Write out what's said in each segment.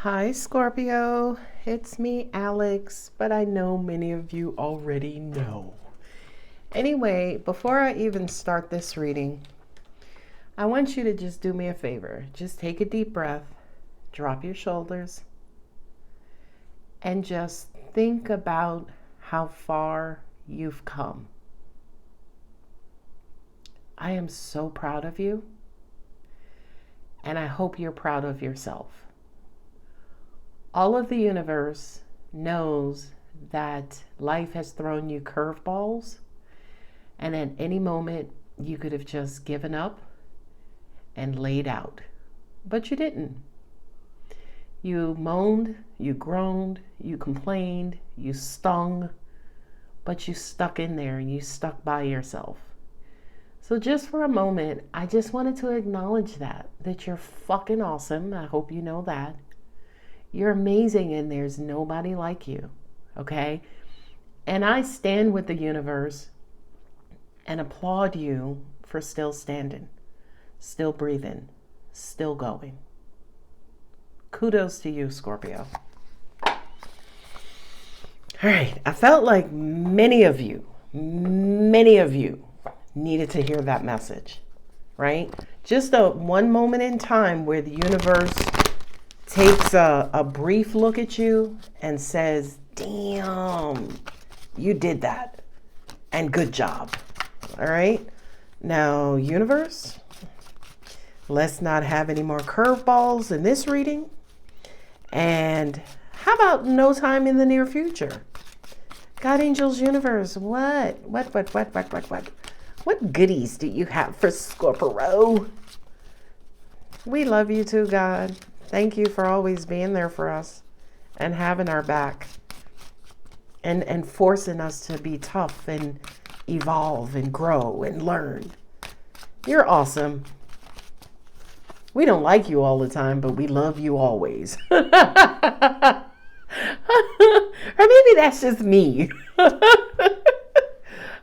Hi, Scorpio. It's me, Alex, but I know many of you already know. Anyway, before I even start this reading, I want you to just do me a favor. Just take a deep breath, drop your shoulders, and just think about how far you've come. I am so proud of you, and I hope you're proud of yourself. All of the universe knows that life has thrown you curveballs, and at any moment you could have just given up and laid out. But you didn't. You moaned, you groaned, you complained, you stung, but you stuck in there and you stuck by yourself. So just for a moment, I just wanted to acknowledge that you're fucking awesome. I hope you know that. You're amazing and there's nobody like you, okay? And I stand with the universe and applaud you for still standing, still breathing, still going. Kudos to you, Scorpio. All right, I felt like many of you needed to hear that message, right? Just one moment in time where the universe takes a brief look at you and says, damn, you did that. And good job. All right. Now, universe, let's not have any more curveballs in this reading. And how about no time in the near future? God, angels, universe, what goodies do you have for Scorpio? We love you too, God. Thank you for always being there for us and having our back and forcing us to be tough and evolve and grow and learn. You're awesome. We don't like you all the time, but we love you always. Or maybe that's just me.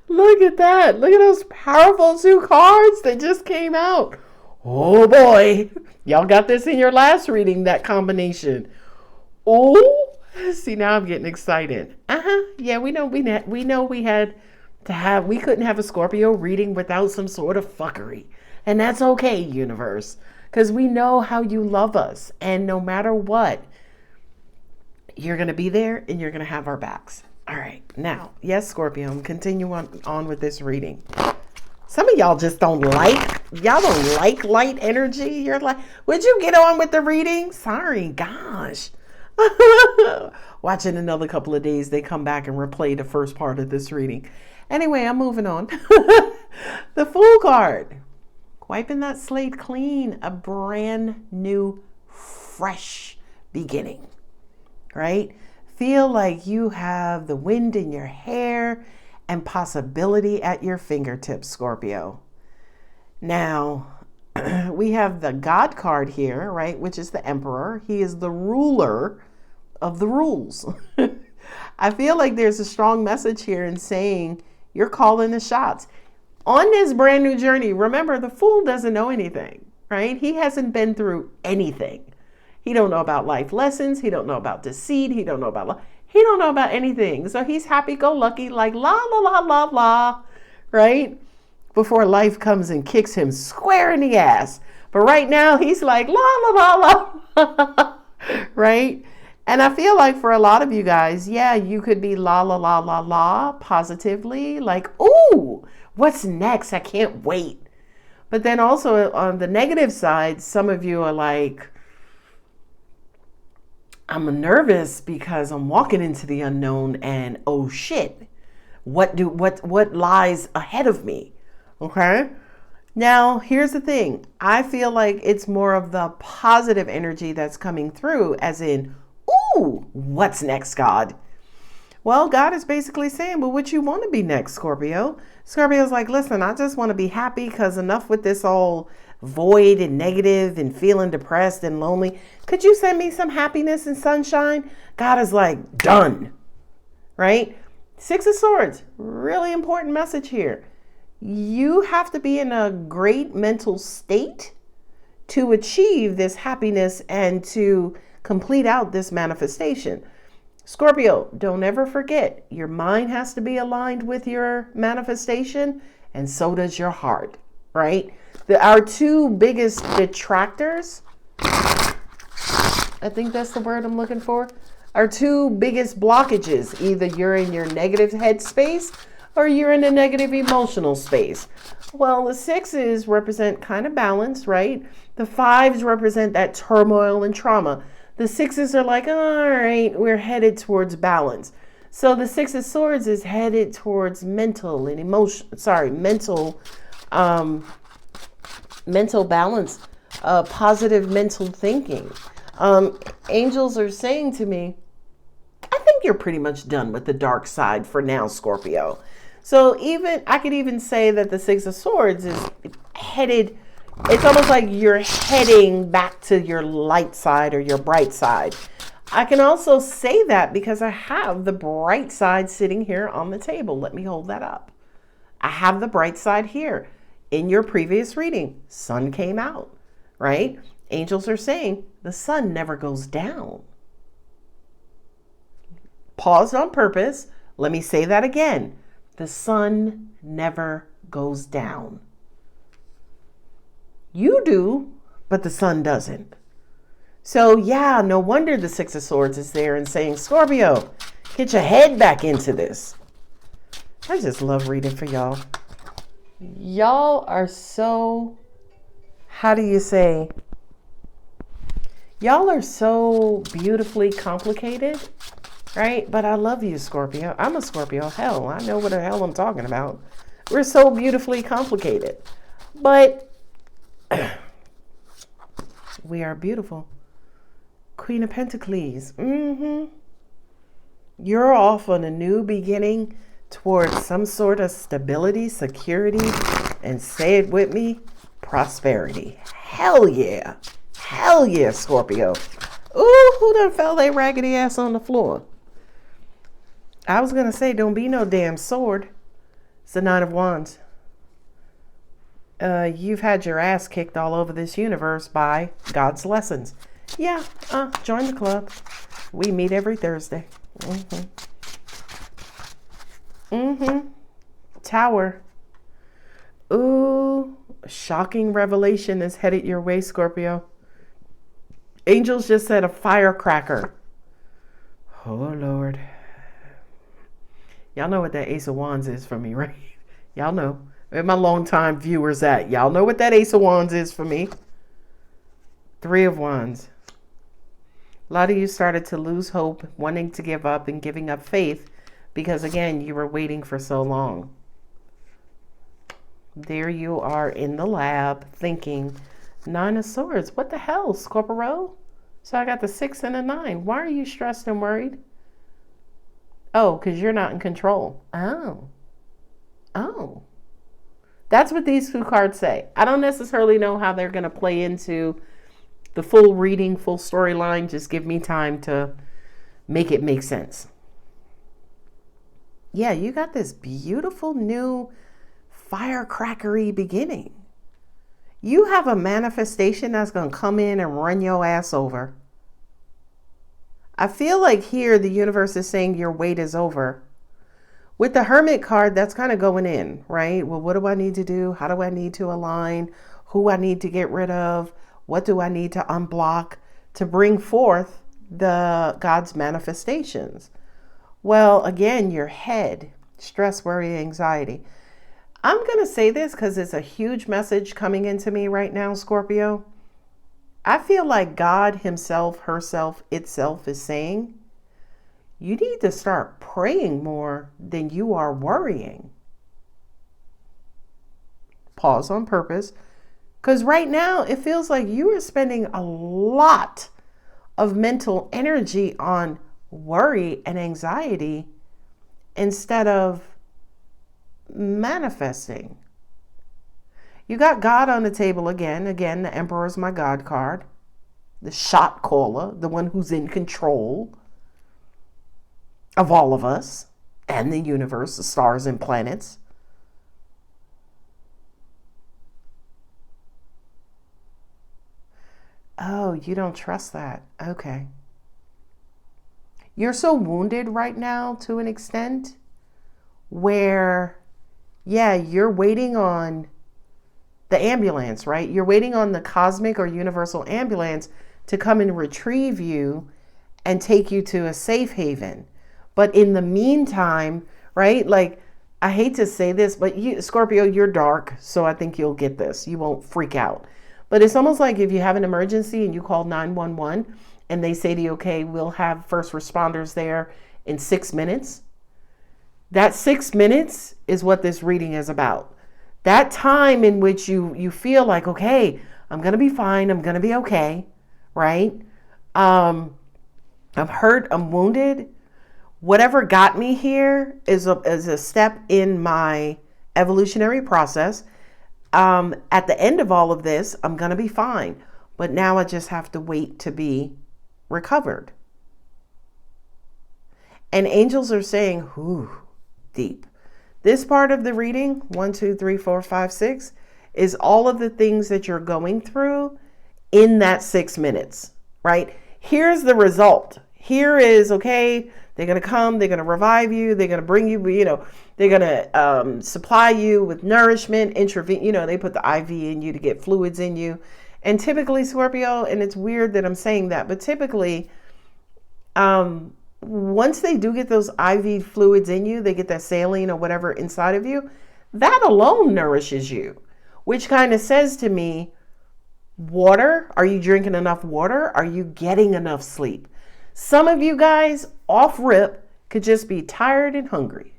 Look at that. Look at those powerful 2 cards that just came out. Oh boy. Y'all got this in your last reading, that combination. Oh, see, now I'm getting excited. Yeah, we couldn't have a Scorpio reading without some sort of fuckery. And that's okay, universe, because we know how you love us. And no matter what, you're going to be there and you're going to have our backs. All right. Now, yes, Scorpio, continue on with this reading. Some of y'all just don't like light energy. You're like, would you get on with the reading? Sorry, gosh. Watch it another couple of days. They come back and replay the first part of this reading. Anyway, I'm moving on. The Fool card. Wiping that slate clean. A brand new, fresh beginning. Right? Feel like you have the wind in your hair and possibility at your fingertips, Scorpio. Now, we have the God card here, right, which is the Emperor. He is the ruler of the rules. I feel like there's a strong message here in saying you're calling the shots. On this brand new journey, remember, the Fool doesn't know anything, right? He hasn't been through anything. He don't know about life lessons. He don't know about deceit. He don't know about He don't know about anything. So he's happy-go-lucky, like la, la, la, la, la, right? Before life comes and kicks him square in the ass. But right now, he's like la, la, la, la, right? And I feel like for a lot of you guys, yeah, you could be la, la, la, la, la, positively, like, ooh, what's next? I can't wait. But then also on the negative side, some of you are like, I'm nervous because I'm walking into the unknown and oh shit, what lies ahead of me? Okay. Now, here's the thing. I feel like it's more of the positive energy that's coming through, as in, ooh, what's next, God? Well, God is basically saying, well, what you want to be next, Scorpio? Scorpio's like, listen, I just want to be happy because enough with this all void and negative and feeling depressed and lonely. Could you send me some happiness and sunshine? God is like, done, right? 6 of Swords, really important message here. You have to be in a great mental state to achieve this happiness and to complete out this manifestation. Scorpio, don't ever forget, your mind has to be aligned with your manifestation, and so does your heart, right? Our two biggest detractors, I think that's the word I'm looking for, our two biggest blockages. Either you're in your negative headspace or you're in a negative emotional space. Well, the sixes represent kind of balance, right? The fives represent that turmoil and trauma. The sixes are like, all right, we're headed towards balance. So the Six of Swords is headed towards mental and mental balance, positive mental thinking. Angels are saying to me, I think you're pretty much done with the dark side for now, Scorpio. So I could even say that the Six of Swords is headed, it's almost like you're heading back to your light side or your bright side. I can also say that because I have the bright side sitting here on the table. Let me hold that up. I have the bright side here. In your previous reading, sun came out, right? Angels are saying the sun never goes down. Paused on purpose. Let me say that again. The sun never goes down. You do, but the sun doesn't. So yeah, no wonder the Six of Swords is there and saying, Scorpio, get your head back into this. I just love reading for y'all. Y'all are so, how do you say? Y'all are so beautifully complicated, right? But I love you, Scorpio. I'm a Scorpio. Hell, I know what the hell I'm talking about. We're so beautifully complicated. But we are beautiful. Queen of Pentacles. You're off on a new beginning towards some sort of stability, security, and say it with me, prosperity. Hell yeah. Hell yeah, Scorpio. Ooh, who done fell their raggedy ass on the floor? I was going to say, don't be no damn sword. It's the Nine of Wands. You've had your ass kicked all over this universe by God's lessons. Yeah, join the club. We meet every Thursday. Tower. Ooh, shocking revelation is headed your way, Scorpio. Angels just said a firecracker. Oh, Lord. Y'all know what that Ace of Wands is for me, right? Y'all know. Where my longtime viewers at? Y'all know what that Ace of Wands is for me. Three of Wands. A lot of you started to lose hope, wanting to give up and giving up faith because, again, you were waiting for so long. There you are in the lab thinking, Nine of Swords. What the hell, Scorpio? So I got the 6 and a 9. Why are you stressed and worried? Oh, because you're not in control. Oh. That's what these two cards say. I don't necessarily know how they're going to play into the full reading, full storyline. Just give me time to make it make sense. Yeah, you got this beautiful new firecrackery beginning. You have a manifestation that's going to come in and run your ass over. I feel like here the universe is saying your wait is over. With the Hermit card, that's kind of going in, right? Well, what do I need to do? How do I need to align? Who I need to get rid of? What do I need to unblock to bring forth the God's manifestations? Well, again, your head, stress, worry, anxiety. I'm going to say this because it's a huge message coming into me right now, Scorpio. I feel like God himself, herself, itself is saying, you need to start praying more than you are worrying. Pause on purpose. Because right now it feels like you are spending a lot of mental energy on worry and anxiety instead of manifesting. You got God on the table again. Again, the Emperor is my God card. The shot caller, the one who's in control of all of us and the universe, the stars and planets. Oh, you don't trust that. Okay. You're so wounded right now to an extent where, yeah, you're waiting on the ambulance, right? You're waiting on the cosmic or universal ambulance to come and retrieve you and take you to a safe haven. But in the meantime, right? Like, I hate to say this, but you, Scorpio, you're dark, so I think you'll get this. You won't freak out. But it's almost like if you have an emergency and you call 911 and they say to you, okay, we'll have first responders there in 6 minutes. That 6 minutes is what this reading is about. That time in which you feel like, okay, I'm going to be fine. I'm going to be okay. Right? I'm hurt. I'm wounded. Whatever got me here is a step in my evolutionary process. At the end of all of this, I'm going to be fine. But now I just have to wait to be recovered. And angels are saying, whew, deep. This part of the reading, 1, 2, 3, 4, 5, 6, is all of the things that you're going through in that 6 minutes, right? Here's the result. Here is, okay, they're going to come, they're going to revive you, they're going to bring you, they're going to supply you with nourishment, they put the IV in you to get fluids in you. And typically, Scorpio, and it's weird that I'm saying that, but typically, once they do get those IV fluids in you, they get that saline or whatever inside of you, that alone nourishes you, which kind of says to me, water, are you drinking enough water? Are you getting enough sleep? Some of you guys off rip could just be tired and hungry.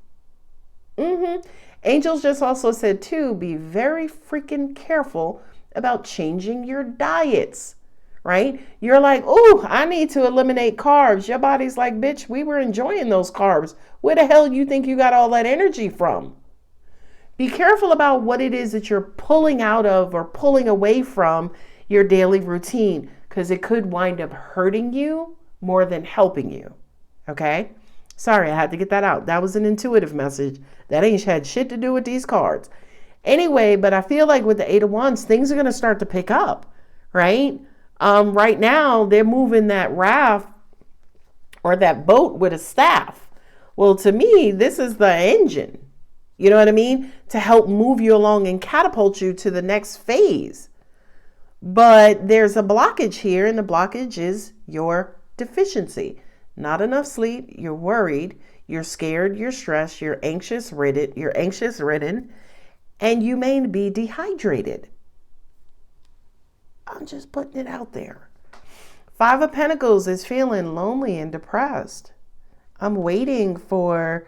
Angels just also said too, be very freaking careful about changing your diets. Right? You're like, oh, I need to eliminate carbs. Your body's like, bitch, we were enjoying those carbs. Where the hell you think you got all that energy from? Be careful about what it is that you're pulling out of or pulling away from your daily routine, because it could wind up hurting you more than helping you. Okay? Sorry, I had to get that out. That was an intuitive message. That ain't had shit to do with these cards. Anyway, but I feel like with the Eight of Wands, things are going to start to pick up, right? Right now, they're moving that raft or that boat with a staff. Well, to me, this is the engine, you know what I mean? To help move you along and catapult you to the next phase. But there's a blockage here, and the blockage is your deficiency. Not enough sleep, you're worried, you're scared, you're stressed, you're anxious ridden, and you may be dehydrated. I'm just putting it out there. 5 of Pentacles is feeling lonely and depressed. I'm waiting for,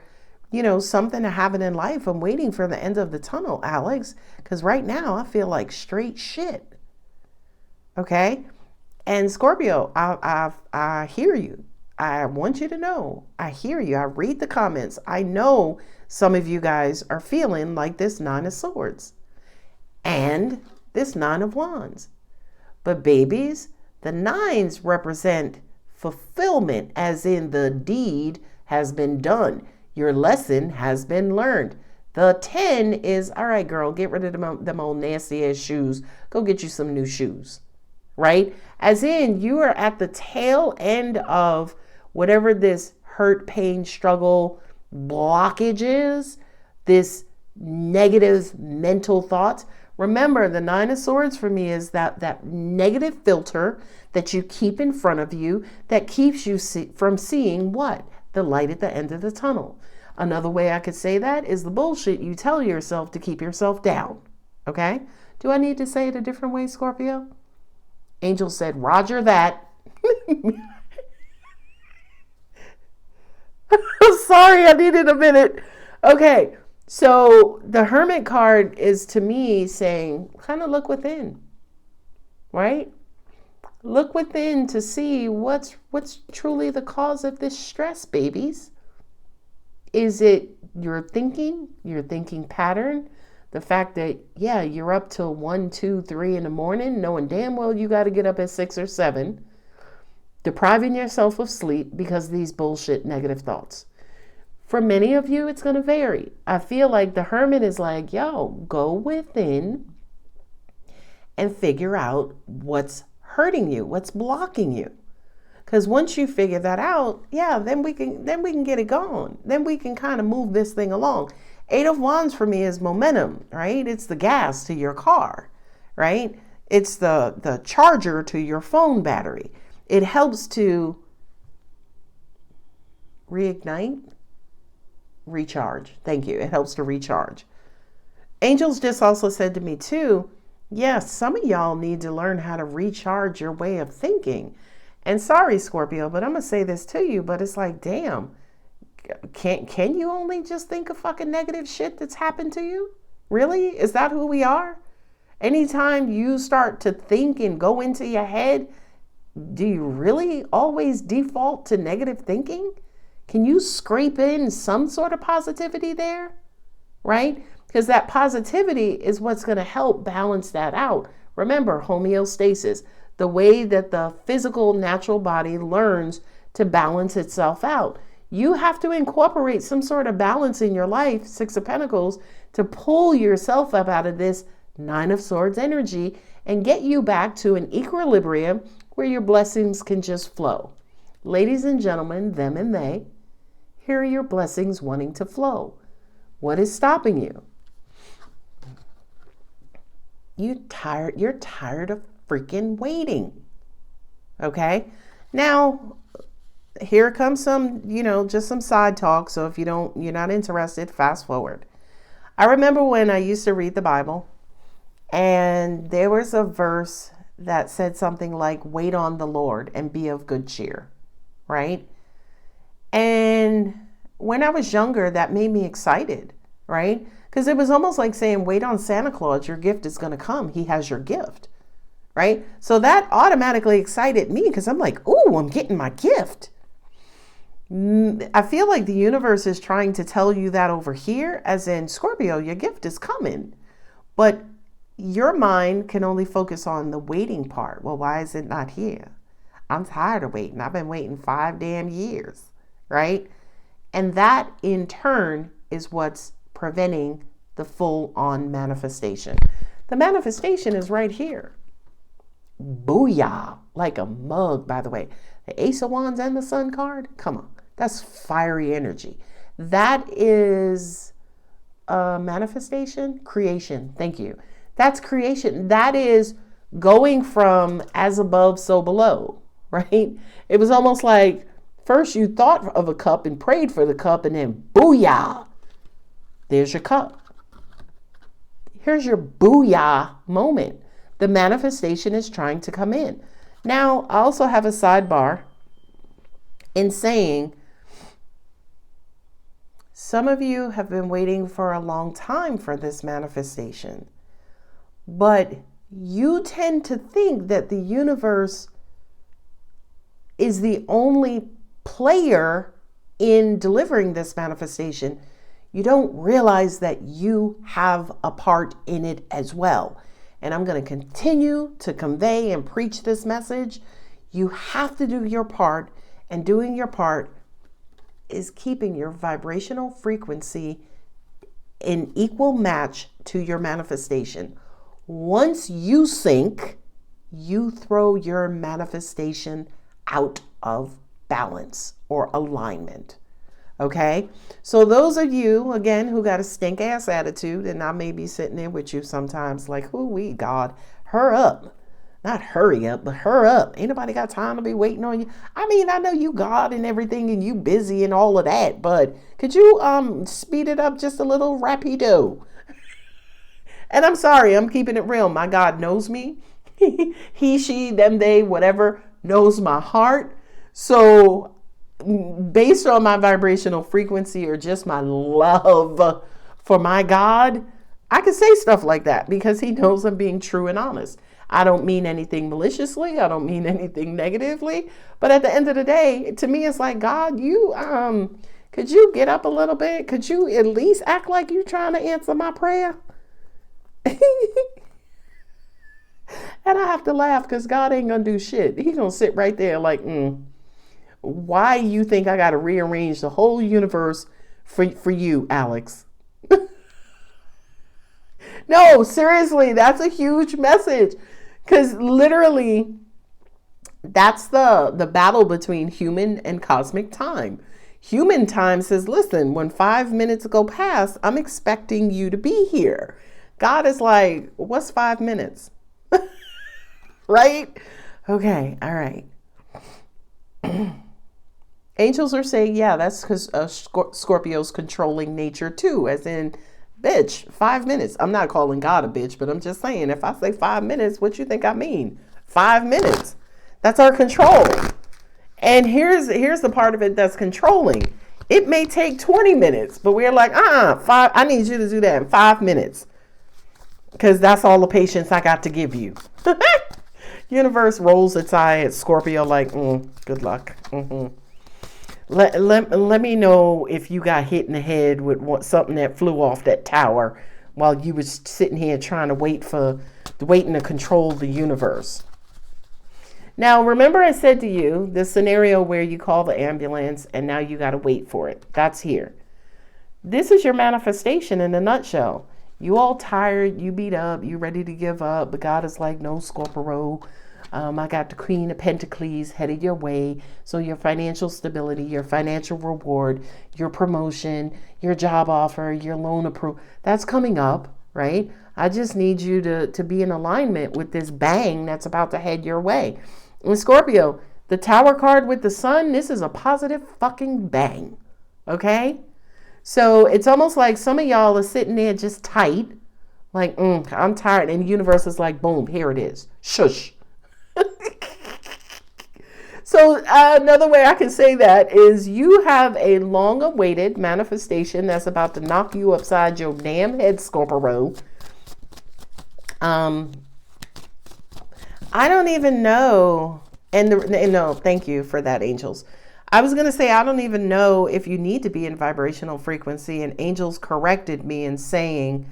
something to happen in life. I'm waiting for the end of the tunnel, Alex, because right now I feel like straight shit. Okay? And Scorpio, I hear you. I want you to know. I hear you. I read the comments. I know some of you guys are feeling like this 9 of Swords and this 9 of Wands. But babies, the 9s represent fulfillment, as in the deed has been done. Your lesson has been learned. The 10 is, all right, girl, get rid of them old nasty ass shoes. Go get you some new shoes, right? As in, you are at the tail end of whatever this hurt, pain, struggle, blockage is, this negative mental thoughts. Remember, the 9 of Swords for me is that negative filter that you keep in front of you that keeps you from seeing what? The light at the end of the tunnel. Another way I could say that is the bullshit you tell yourself to keep yourself down. Okay? Do I need to say it a different way, Scorpio? Angel said, Roger that. Sorry, I needed a minute. Okay. So the Hermit card is, to me, saying, kind of look within, right? Look within to see what's truly the cause of this stress, babies. Is it your thinking pattern? The fact that, yeah, you're up till 1, 2, 3 in the morning, knowing damn well you got to get up at 6 or 7, depriving yourself of sleep because of these bullshit negative thoughts. For many of you, it's going to vary. I feel like the Hermit is like, yo, go within and figure out what's hurting you, what's blocking you. Because once you figure that out, yeah, then we can get it going. Then we can kind of move this thing along. Eight of Wands for me is momentum, right? It's the gas to your car, right? It's the charger to your phone battery. It helps to reignite, recharge. Thank you. It helps to recharge. Angels just also said to me too, yes, some of y'all need to learn how to recharge your way of thinking. And sorry, Scorpio, but I'm going to say this to you, but it's like, damn, can you only just think of fucking negative shit that's happened to you? Really? Is that who we are? Anytime you start to think and go into your head, do you really always default to negative thinking? Can you scrape in some sort of positivity there? Right? Because that positivity is what's going to help balance that out. Remember, homeostasis, the way that the physical natural body learns to balance itself out. You have to incorporate some sort of balance in your life, Six of Pentacles, to pull yourself up out of this Nine of Swords energy and get you back to an equilibrium where your blessings can just flow. Ladies and gentlemen, them and they, here are your blessings wanting to flow. What is stopping you? You're tired of freaking waiting. Okay? Now, here comes some, just some side talk. So if you're not interested, fast forward. I remember when I used to read the Bible, and there was a verse that said something like, wait on the Lord and be of good cheer, right? And when I was younger, that made me excited, right? Because it was almost like saying, wait on Santa Claus, your gift is going to come. He has your gift, right? So that automatically excited me because I'm like, ooh, I'm getting my gift. I feel like the universe is trying to tell you that over here, as in Scorpio, your gift is coming. But your mind can only focus on the waiting part. Well, why is it not here? I'm tired of waiting. I've been waiting 5 damn years, right? And that in turn is what's preventing the full-on manifestation. The manifestation is right here. Booyah. Like a mug, by the way. The Ace of Wands and the Sun card. Come on. That's fiery energy. That is a manifestation. Creation. Thank you. That's creation. That is going from as above, so below, right? It was almost like first you thought of a cup and prayed for the cup, and then booyah. There's your cup. Here's your booyah moment. The manifestation is trying to come in. Now, I also have a sidebar in saying some of you have been waiting for a long time for this manifestation, but you tend to think that the universe is the only player in delivering this manifestation. You don't realize that you have a part in it as well. And I'm going to continue to convey and preach this message. You have to do your part, and doing your part is keeping your vibrational frequency in equal match to your manifestation. Once you sink, you throw your manifestation out of balance or alignment. Okay? So those of you, again, who got a stink ass attitude, and I may be sitting there with you sometimes like, ooh-wee, God, hurry up. Not hurry up, but hurry up. Ain't nobody got time to be waiting on you. I mean, I know you God and everything and you busy and all of that, but could you speed it up just a little rapido? And I'm sorry, I'm keeping it real. My God knows me. He, she, them, they, whatever, knows my heart. So based on my vibrational frequency or just my love for my God, I can say stuff like that because he knows I'm being true and honest. I don't mean anything maliciously. I don't mean anything negatively. But at the end of the day, to me, it's like, God, you, could you get up a little bit? Could you at least act like you're trying to answer my prayer? And I have to laugh because God ain't going to do shit. He's going to sit right there like, why you think I got to rearrange the whole universe for you, Alex? No, seriously, that's a huge message. Because literally, That's the battle between human and cosmic time. Human time says, listen, when 5 minutes go past, I'm expecting you to be here. God is like, what's 5 minutes? Right? Okay, all right. Angels are saying, yeah, that's because Scorpio's controlling nature too, as in, bitch, 5 minutes. I'm not calling God a bitch, but I'm just saying, if I say 5 minutes, what you think I mean? 5 minutes. That's our control. And here's the part of it that's controlling. It may take 20 minutes, but we're like, I need you to do that in 5 minutes. Because that's all the patience I got to give you. Universe rolls its eye at Scorpio like, good luck. Let me know if you got hit in the head with something that flew off that tower while you was sitting here trying to waiting to control the universe. Now, remember I said to you, the scenario where you call the ambulance and now you got to wait for it. That's here. This is your manifestation in a nutshell. You all tired, you beat up, you ready to give up, but God is like, no, Scorpio. I got the Queen of Pentacles headed your way. So your financial stability, your financial reward, your promotion, your job offer, your loan approval, that's coming up, right? I just need you to be in alignment with this bang that's about to head your way. And Scorpio, the Tower card with the Sun, this is a positive fucking bang, okay? So it's almost like some of y'all are sitting there just tight, like, I'm tired. And the universe is like, boom, here it is. Shush. So another way I can say that is you have a long-awaited manifestation that's about to knock you upside your damn head, Scorpio. I don't even know. No, thank you for that, angels. I was going to say, I don't even know if you need to be in vibrational frequency. And angels corrected me in saying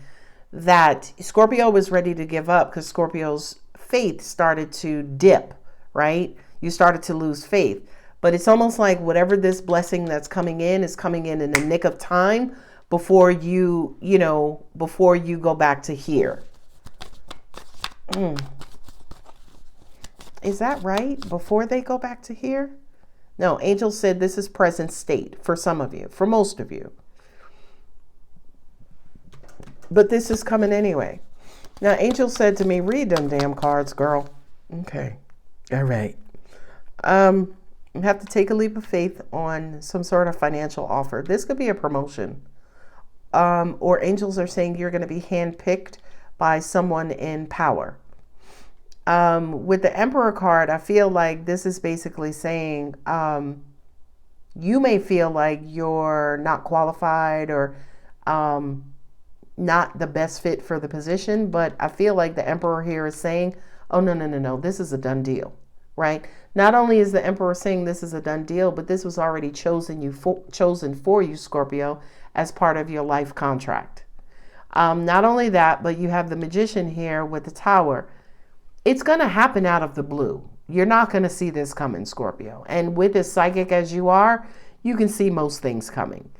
that Scorpio was ready to give up because Scorpio's faith started to dip, right? You started to lose faith. But it's almost like whatever this blessing that's coming in is coming in the nick of time before you go back to here. Is that right? Before they go back to here? No, angels said this is present state for some of you, for most of you. But this is coming anyway. Now, angel said to me, read them damn cards, girl. Okay. All right. You have to take a leap of faith on some sort of financial offer. This could be a promotion. Or angels are saying you're going to be handpicked by someone in power. With the Emperor card, I feel like this is basically saying you may feel like you're not qualified or not the best fit for the position, but I feel like the Emperor here is saying, oh, no, this is a done deal, right? Not only is the Emperor saying this is a done deal, but this was already chosen for you, Scorpio, as part of your life contract. Not only that, but you have the Magician here with the Tower. It's going to happen out of the blue. You're not going to see this coming, Scorpio. And with as psychic as you are, you can see most things coming.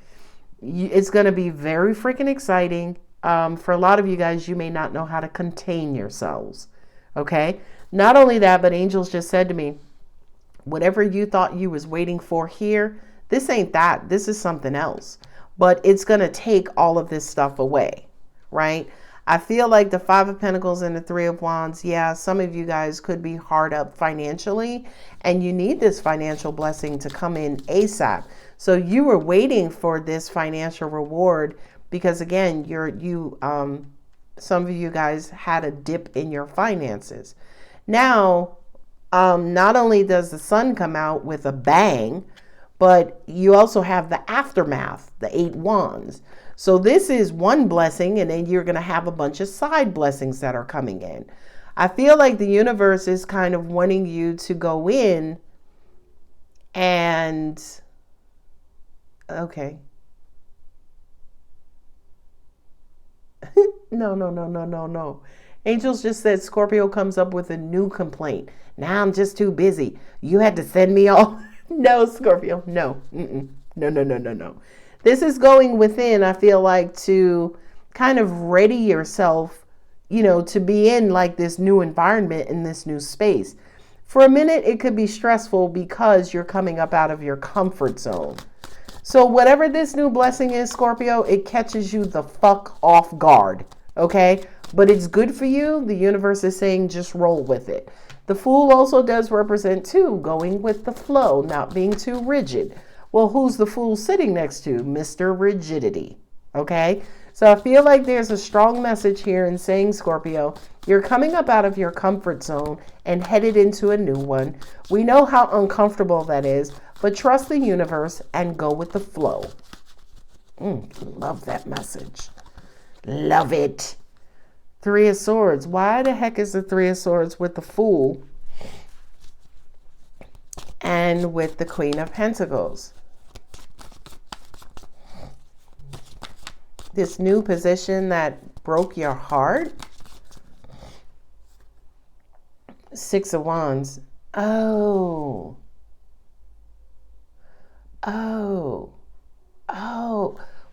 It's going to be very freaking exciting. For a lot of you guys, you may not know how to contain yourselves. Okay? Not only that, but angels just said to me, whatever you thought you was waiting for here, this ain't that. This is something else. But it's going to take all of this stuff away, right? I feel like the Five of Pentacles and the Three of Wands, yeah, some of you guys could be hard up financially, and you need this financial blessing to come in ASAP. So you were waiting for this financial reward because, again, some of you guys had a dip in your finances. Now, not only does the Sun come out with a bang, but you also have the aftermath, the 8 Wands. So this is one blessing, and then you're going to have a bunch of side blessings that are coming in. I feel like the universe is kind of wanting you to go in and, okay. No. Angels just said Scorpio comes up with a new complaint. Now I'm just too busy. You had to send me all. No, Scorpio. No. No. This is going within, I feel like, to kind of ready yourself, to be in like this new environment, in this new space. For a minute, it could be stressful because you're coming up out of your comfort zone. So whatever this new blessing is, Scorpio, it catches you the fuck off guard, okay? But it's good for you. The universe is saying just roll with it. The Fool also does represent, too, going with the flow, not being too rigid. Well, who's the Fool sitting next to? Mr. Rigidity, okay? So I feel like there's a strong message here in saying, Scorpio, you're coming up out of your comfort zone and headed into a new one. We know how uncomfortable that is, but trust the universe and go with the flow. Love that message. Love it. Three of Swords. Why the heck is the Three of Swords with the Fool and with the Queen of Pentacles? This new position that broke your heart? Six of Wands. Oh,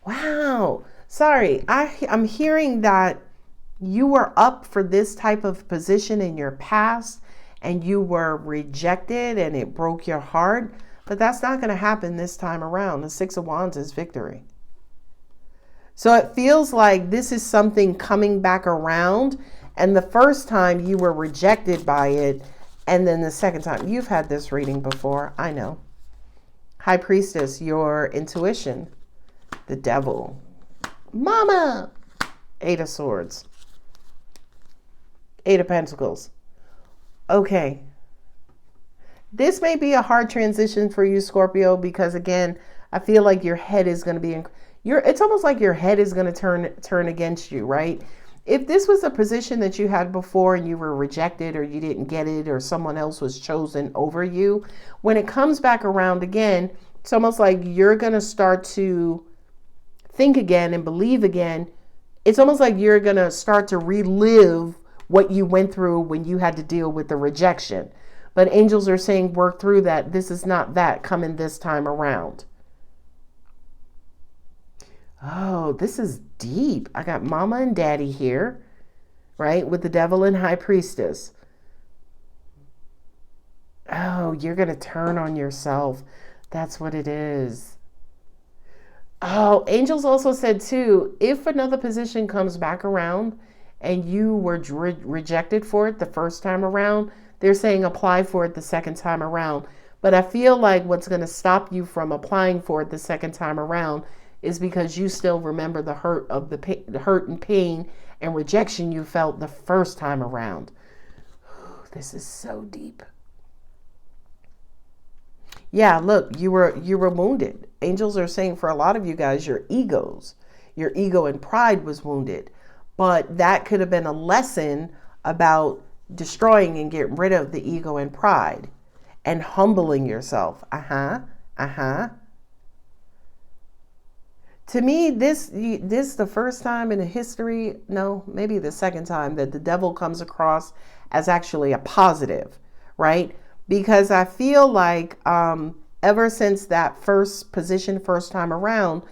wow. Sorry, I'm hearing that you were up for this type of position in your past and you were rejected and it broke your heart, but that's not going to happen this time around. The Six of Wands is victory. So it feels like this is something coming back around, and the first time you were rejected by it, and then the second time. You've had this reading before, I know. High Priestess, your intuition. The Devil. Mama! Eight of Swords. Eight of Pentacles. Okay. This may be a hard transition for you, Scorpio, because again, I feel like your head is going to be it's almost like your head is going to turn against you, right? If this was a position that you had before and you were rejected or you didn't get it or someone else was chosen over you, when it comes back around again, it's almost like you're going to start to think again and believe again. It's almost like you're going to start to relive what you went through when you had to deal with the rejection. But angels are saying work through that. This is not that coming this time around. Oh, this is deep. I got Mama and Daddy here, right? With the Devil and High Priestess. Oh, you're going to turn on yourself. That's what it is. Oh, angels also said too, if another position comes back around and you were rejected for it the first time around, they're saying apply for it the second time around. But I feel like what's going to stop you from applying for it the second time around is because you still remember the hurt of the hurt and pain and rejection you felt the first time around. This is so deep. Yeah, look, you were wounded. Angels are saying for a lot of you guys, your ego and pride was wounded. But that could have been a lesson about destroying and getting rid of the ego and pride and humbling yourself. To me, this the first time in history, no, maybe the second time that the Devil comes across as actually a positive, right? Because I feel like ever since that first time around,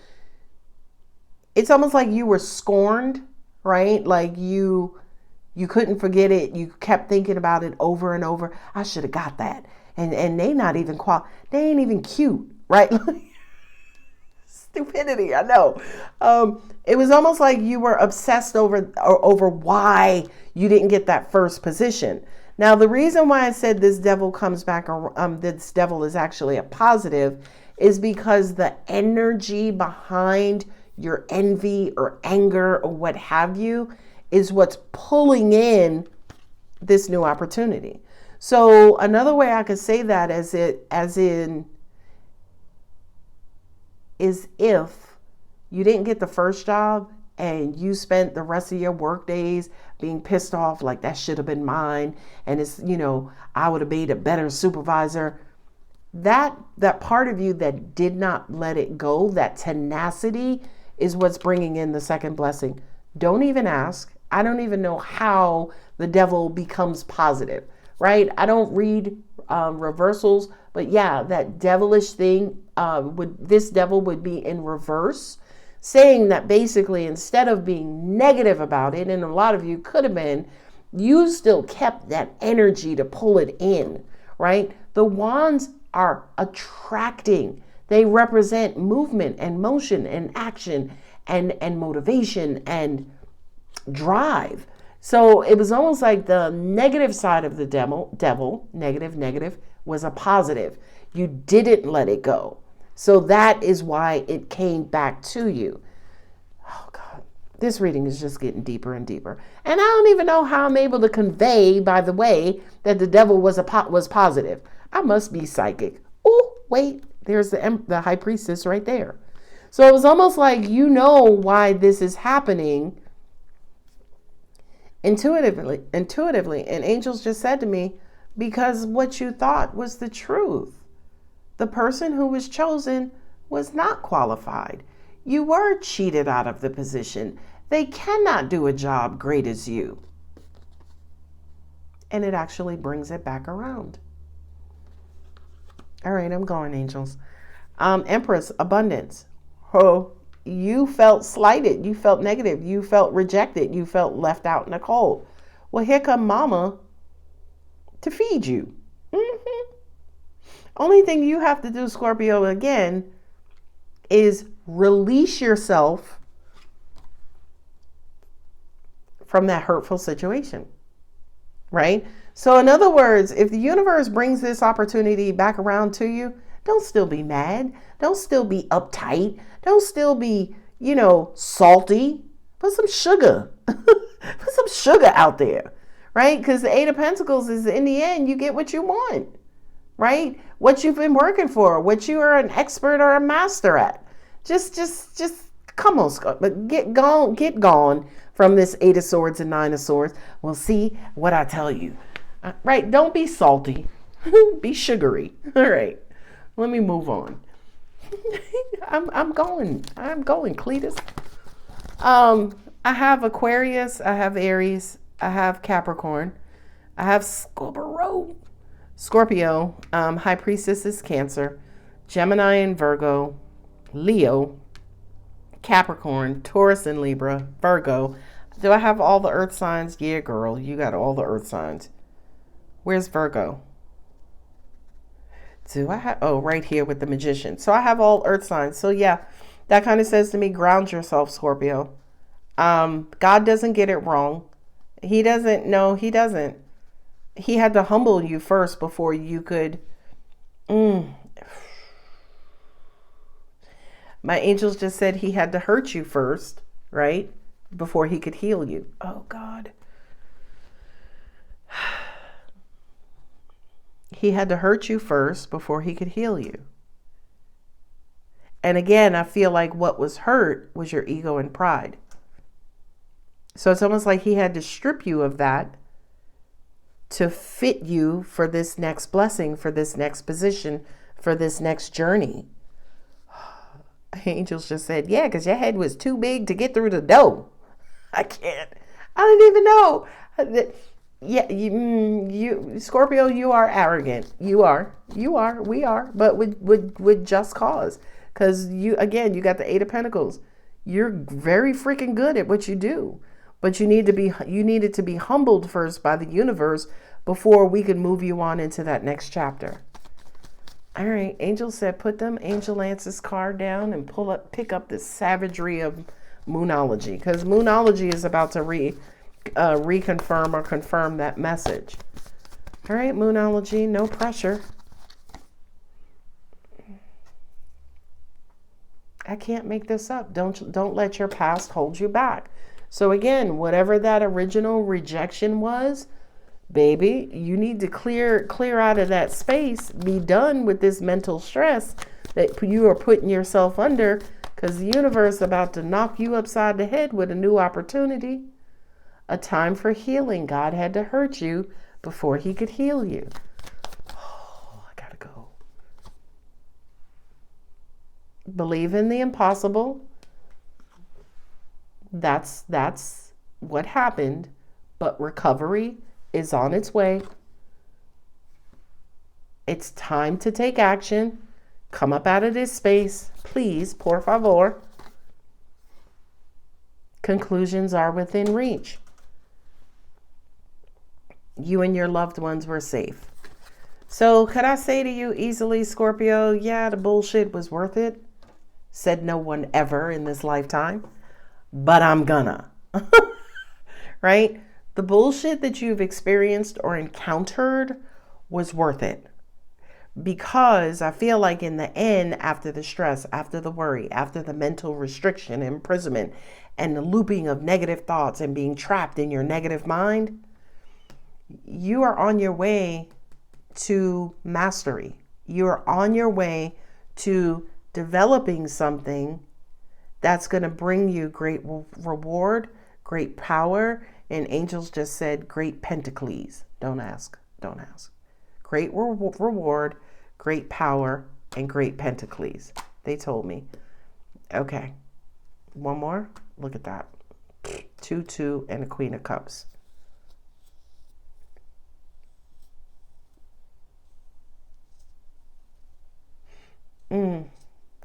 it's almost like you were scorned, right? Like you couldn't forget it. You kept thinking about it over and over. I should have got that. And they not even they ain't even cute, right? Stupidity, I know. It was almost like you were obsessed over why you didn't get that first position. Now, the reason why I said this devil comes back, this devil is actually a positive, is because the energy behind your envy or anger or what have you is what's pulling in this new opportunity. So another way I could say that is if you didn't get the first job and you spent the rest of your work days being pissed off like that should have been mine and it's, I would have made a better supervisor. That part of you that did not let it go, that tenacity, is what's bringing in the second blessing. Don't even ask. I don't even know how the devil becomes positive, right? I don't read reversals, but yeah, that devilish thing, this devil would be in reverse, saying that basically instead of being negative about it, and a lot of you could have been, you still kept that energy to pull it in, right? The wands are attracting. They represent movement and motion and action and motivation and drive. So it was almost like the negative side of the devil, negative, was a positive. You didn't let it go. So that is why it came back to you. Oh God, this reading is just getting deeper and deeper. And I don't even know how I'm able to convey, by the way, that the devil was positive. I must be psychic. Oh, wait, there's the high priestess right there. So it was almost like you know why this is happening intuitively. And angels just said to me, because what you thought was the truth. The person who was chosen was not qualified. You were cheated out of the position. They cannot do a job great as you. And it actually brings it back around. All right, I'm going, angels. Empress, abundance. Oh, you felt slighted. You felt negative. You felt rejected. You felt left out in the cold. Well, here come mama to feed you. Only thing you have to do, Scorpio, again, is release yourself from that hurtful situation, right? So in other words, if the universe brings this opportunity back around to you, don't still be mad. Don't still be uptight. Don't still be, salty. Put some sugar. Put some sugar out there, right? Because the Eight of Pentacles is, in the end, you get what you want, right? What you've been working for, what you are an expert or a master at. Just come on, but get gone from this Eight of Swords and Nine of Swords. Well, see what I tell you, right? Don't be salty. Be sugary. All right, let me move on. I'm going, Cletus. I have Aquarius, I have Aries, I have Capricorn, I have Scorpio, High Priestess is Cancer, Gemini and Virgo, Leo, Capricorn, Taurus and Libra, Virgo. Do I have all the earth signs? Yeah, girl, you got all the earth signs. Where's Virgo? Do I have, right here with the Magician. So I have all earth signs. So yeah, that kind of says to me, ground yourself, Scorpio. God doesn't get it wrong. He doesn't. No, he doesn't. He had to humble you first before you could. My angels just said he had to hurt you first, right? Before he could heal you. Oh, God. He had to hurt you first before he could heal you. And again, I feel like what was hurt was your ego and pride. So it's almost like he had to strip you of that to fit you for this next blessing, for this next position, for this next journey. Angels just said, yeah, because your head was too big to get through the door. I can't. I didn't even know. Yeah, you Scorpio, you are arrogant. You are, we are, but with just cause. Because you got the Eight of Pentacles. You're very freaking good at what you do. But you needed to be humbled first by the universe before we could move you on into that next chapter. All right, Angel said, put them Angel Lance's card down and pick up the savagery of Moonology, because Moonology is about to reconfirm or confirm that message. All right, Moonology, no pressure. I can't make this up. Don't let your past hold you back. So again, whatever that original rejection was, baby, you need to clear out of that space. Be done with this mental stress that you are putting yourself under, because the universe is about to knock you upside the head with a new opportunity. A time for healing. God had to hurt you before he could heal you. Oh, I gotta go. Believe in the impossible. That's what happened, but recovery is on its way. It's time to take action. Come up out of this space, please, por favor. Conclusions are within reach. You and your loved ones were safe. So could I say to you easily, Scorpio, yeah, the bullshit was worth it? Said no one ever in this lifetime, but I'm gonna. Right? The bullshit that you've experienced or encountered was worth it. Because I feel like in the end, after the stress, after the worry, after the mental restriction, imprisonment, and the looping of negative thoughts and being trapped in your negative mind, you are on your way to mastery. You are on your way to developing something that's going to bring you great reward, great power. And angels just said, great pentacles. Don't ask. Don't ask. Great reward, great power, and great pentacles. They told me. Okay. One more. Look at that. 2, 2, and a Queen of Cups. It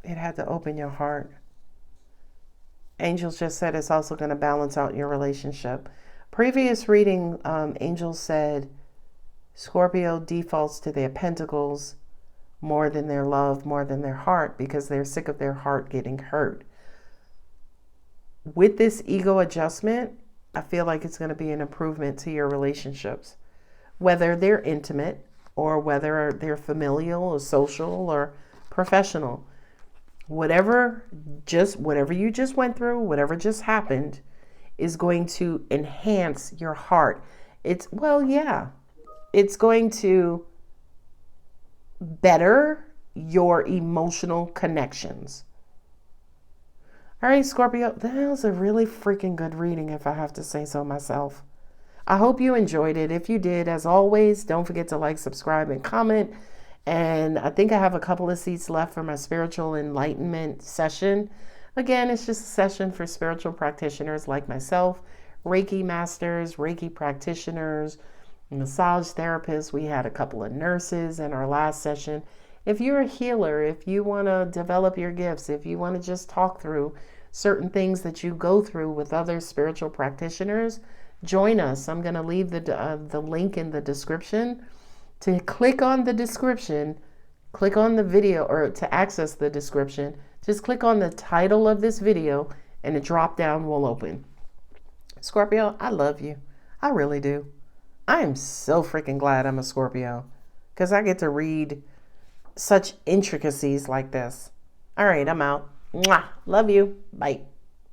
had to open your heart. Angels just said it's also going to balance out your relationship. Previous reading, angels said Scorpio defaults to their pentacles more than their love, more than their heart, because they're sick of their heart getting hurt. With this ego adjustment, I feel like it's going to be an improvement to your relationships, whether they're intimate or whether they're familial or social or professional. Whatever you just went through, whatever just happened is going to enhance your heart. It's going to better your emotional connections. All right, Scorpio, that was a really freaking good reading, if I have to say so myself. I hope you enjoyed it. If you did, as always, don't forget to like, subscribe, and comment. And I think I have a couple of seats left for my spiritual enlightenment session. Again, it's just a session for spiritual practitioners like myself, Reiki masters, Reiki practitioners, massage therapists. We had a couple of nurses in our last session. If you're a healer, if you want to develop your gifts, if you want to just talk through certain things that you go through with other spiritual practitioners, join us. I'm going to leave the link in the description. To click on the description, click on the video, or to access the description, just click on the title of this video and the drop down will open. Scorpio, I love you. I really do. I am so freaking glad I'm a Scorpio because I get to read such intricacies like this. All right, I'm out. Mwah. Love you. Bye.